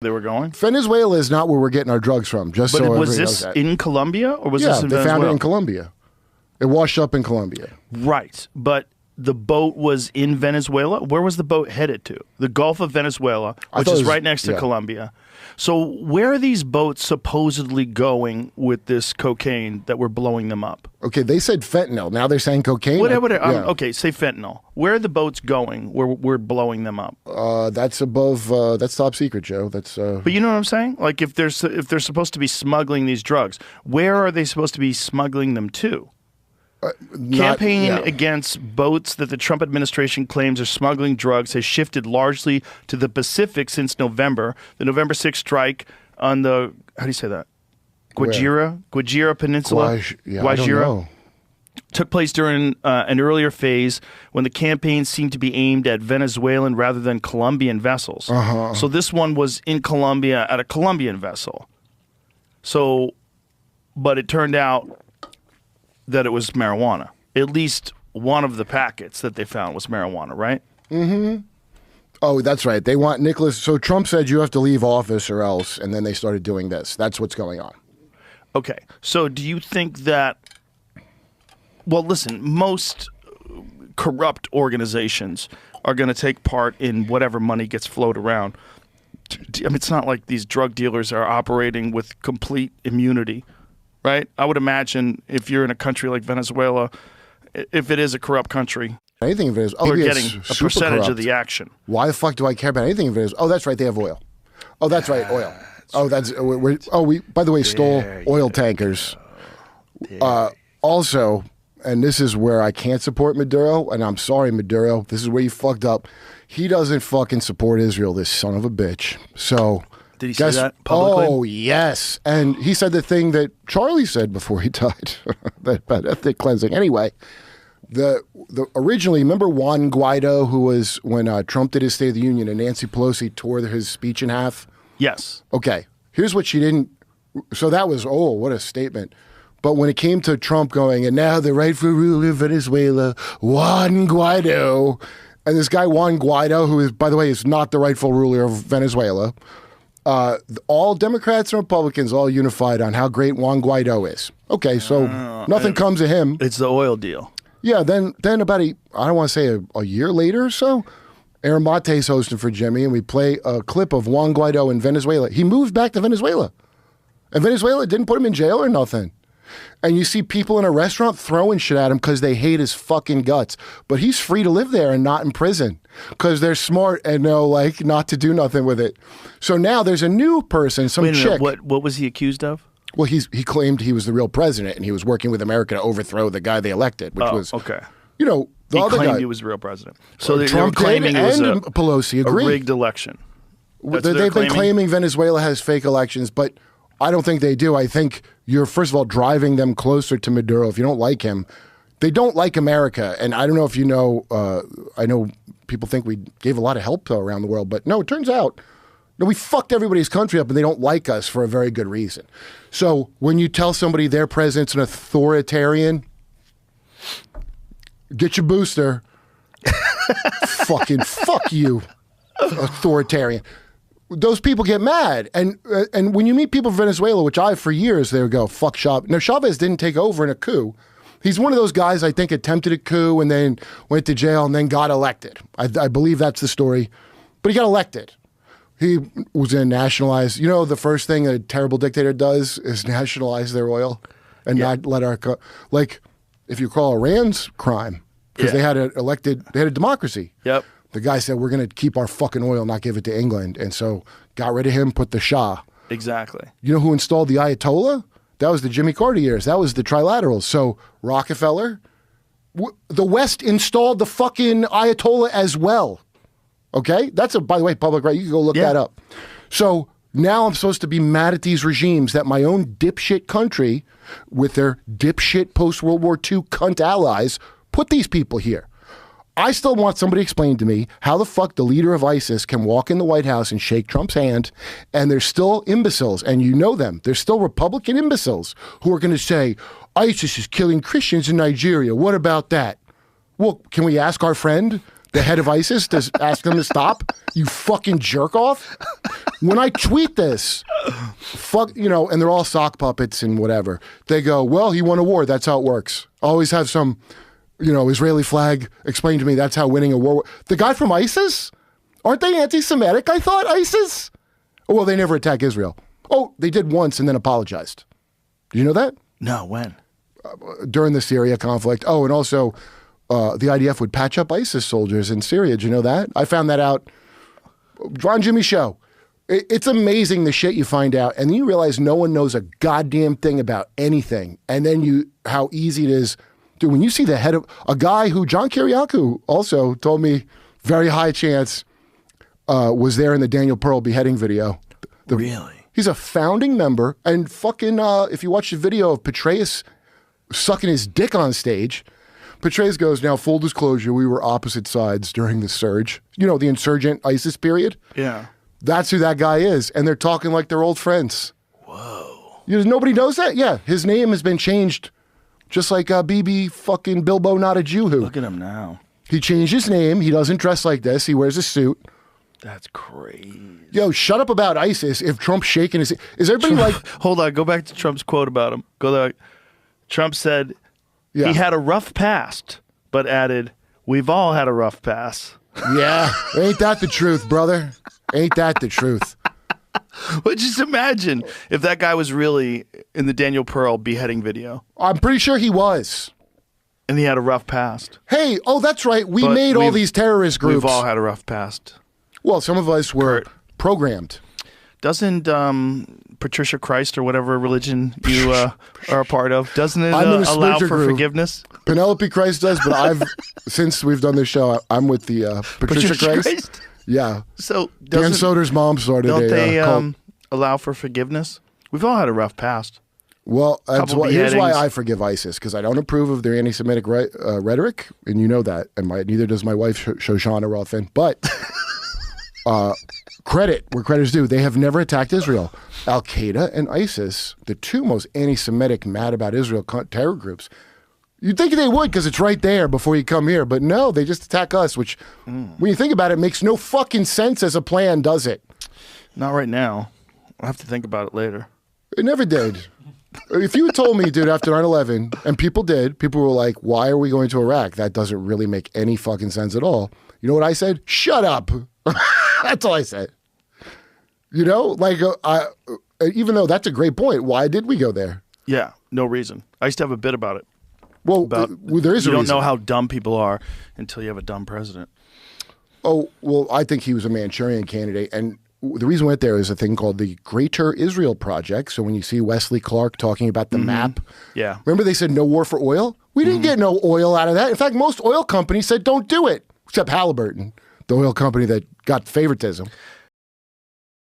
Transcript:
they were going? Venezuela is not where we're getting our drugs from. Just But so was everybody knows this that. in Colombia or was this in they Venezuela? found it in Colombia. It washed up in Colombia. Right, but the boat was in Venezuela. Where was the boat headed to? The Gulf of Venezuela, which is right next to Colombia. So where are these boats supposedly going with this cocaine that we're blowing them up? Okay, they said fentanyl. Now they're saying cocaine. Okay, say fentanyl. Where are the boats going where we're blowing them up? That's above. That's top secret, Joe. That's. But you know what I'm saying? Like if they're supposed to be smuggling these drugs, where are they supposed to be smuggling them to? Campaign against boats that the Trump administration claims are smuggling drugs has shifted largely to the Pacific since November. The November 6th strike on the, how do you say that? Guajira Peninsula? I don't know. Took place during an earlier phase when the campaign seemed to be aimed at Venezuelan rather than Colombian vessels. So this one was in Colombia at a Colombian vessel. So, but it turned out that it was marijuana. At least one of the packets that they found was marijuana, right? Mm-hmm. Oh, that's right. They want Nicolas. So Trump said you have to leave office or else, and then they started doing this. That's what's going on. Okay. So do you think that, well, listen, most corrupt organizations are going to take part in whatever money gets flowed around. I mean, it's not like these drug dealers are operating with complete immunity. Right? I would imagine if you're in a country like Venezuela, if it is a corrupt country, anything in Venezuela, you're getting a percentage of the action. Why the fuck do I care about anything in Venezuela? Oh, that's right. They have oil. Oh, that's right. Oil. We by the way stole oil tankers. Also, and this is where I can't support Maduro, and I'm sorry, Maduro. This is where you fucked up. He doesn't fucking support Israel, this son of a bitch. So. Did he say that publicly? Oh, yes. And he said the thing that Charlie said before he died, about ethnic cleansing. Anyway, the originally, remember Juan Guaido, who was when Trump did his State of the Union and Nancy Pelosi tore his speech in half? Yes. Okay. Here's what she didn't. So that was, oh, what a statement. But when it came to Trump going, and now the rightful ruler of Venezuela, Juan Guaido, and this guy Juan Guaido, who is, by the way, is not the rightful ruler of Venezuela, all Democrats and Republicans all unified on how great Juan Guaido is. Okay, so nothing comes of him. It's the oil deal. Yeah, then about I don't want to say a year later or so, Aaron Mate's hosting for Jimmy, and we play a clip of Juan Guaido in Venezuela. He moved back to Venezuela. And Venezuela didn't put him in jail or nothing. And you see people in a restaurant throwing shit at him because they hate his fucking guts. But he's free to live there and not in prison because they're smart and know, like, not to do nothing with it. So now there's a new person, some chick. What was he accused of? Well, he claimed he was the real president and he was working with America to overthrow the guy they elected, which was, okay. You know, the other guy. He claimed he was the real president. So they Trump were claiming it was Pelosi agreed. A rigged election. They've been claiming Venezuela has fake elections, but I don't think they do. I think you're, first of all, driving them closer to Maduro. If you don't like him, they don't like America. And I don't know if you know, I know people think we gave a lot of help around the world, but no, it turns out, no, we fucked everybody's country up and they don't like us for a very good reason. So when you tell somebody their president's an authoritarian, get your booster. Fucking fuck you, authoritarian. Those people get mad. And when you meet people from Venezuela, which I, for years, they would go, fuck Chavez. No, Chavez didn't take over in a coup. He's one of those guys, I think, attempted a coup and then went to jail and then got elected. I believe that's the story. But he got elected. He was going to nationalize. You know, the first thing a terrible dictator does is nationalize their oil and not let our, like, if you call Iran's crime, because they had a democracy. Yep. The guy said, we're going to keep our fucking oil, not give it to England. And so got rid of him, put the Shah. Exactly. You know who installed the Ayatollah? That was the Jimmy Carter years. That was the trilaterals. So Rockefeller, the West installed the fucking Ayatollah as well. Okay? That's, by the way, public right. You can go look that up. So now I'm supposed to be mad at these regimes that my own dipshit country, with their dipshit post-World War II cunt allies, put these people here. I still want somebody to explain to me how the fuck the leader of ISIS can walk in the White House and shake Trump's hand, and there's still imbeciles, and you know them. There's still Republican imbeciles who are going to say, ISIS is killing Christians in Nigeria. What about that? Well, can we ask our friend, the head of ISIS, to ask them to stop? You fucking jerk off. When I tweet this, and they're all sock puppets and whatever. They go, well, he won a war. That's how it works. Always have some, Israeli flag explain to me that's how winning a war. The guy from ISIS? Aren't they anti-Semitic? I thought ISIS. Oh, well, they never attack Israel. Oh, they did once and then apologized. Do you know that? No, when? During the Syria conflict. Oh, and also the IDF would patch up ISIS soldiers in Syria. Did you know that? I found that out. Ron Jimmy show. It's amazing the shit you find out. And then you realize no one knows a goddamn thing about anything. And then how easy it is. Dude, when you see the head of a guy who John Kiriakou also told me very high chance was there in the Daniel Pearl beheading video. Really? He's a founding member. And fucking, if you watch the video of Petraeus sucking his dick on stage, Petraeus goes, now, full disclosure, we were opposite sides during the surge. The insurgent ISIS period? Yeah. That's who that guy is. And they're talking like they're old friends. Whoa. Nobody knows that? Yeah. His name has been changed just like BB fucking Bilbo Not a Jew Who. Look at him now. He changed his name. He doesn't dress like this. He wears a suit. That's crazy. Yo, shut up about ISIS. If Trump's shaking his... Is everybody like... Hold on. Go back to Trump's quote about him. Go there. Trump said he had a rough past, but added, we've all had a rough pass. Yeah. Ain't that the truth, brother? Ain't that the truth? But just imagine if that guy was really in the Daniel Pearl beheading video. I'm pretty sure he was. And he had a rough past. Hey, that's right. We made all these terrorist groups. We've all had a rough past. Well, some of us were programmed. Doesn't Patricia Christ or whatever religion you are a part of, doesn't it allow for forgiveness? Penelope Christ does, but since we've done this show, I'm with the Patricia Christ. Yeah. So Dan Soder's mom started don't they cult. Allow for forgiveness? We've all had a rough past. Well, here's why I forgive ISIS, because I don't approve of their anti-Semitic rhetoric, and you know that, and neither does my wife, Shoshana Rothman. But credit where credit's due. They have never attacked Israel. Al-Qaeda and ISIS, the two most anti-Semitic, mad about Israel terror groups, you'd think they would because it's right there before you come here. But no, they just attack us, which, when you think about it, makes no fucking sense as a plan, does it? Not right now. I'll have to think about it later. It never did. If you had told me, dude, after 9/11, and people were like, why are we going to Iraq? That doesn't really make any fucking sense at all. You know what I said? Shut up. That's all I said. Even though that's a great point, why did we go there? Yeah, no reason. I used to have a bit about it. Well, there is a reason. You don't know how dumb people are until you have a dumb president. Oh, well, I think he was a Manchurian candidate. And the reason we went there is a thing called the Greater Israel Project. So when you see Wesley Clark talking about the map, yeah. Remember they said no war for oil? We didn't get no oil out of that. In fact, most oil companies said don't do it, except Halliburton, the oil company that got favoritism.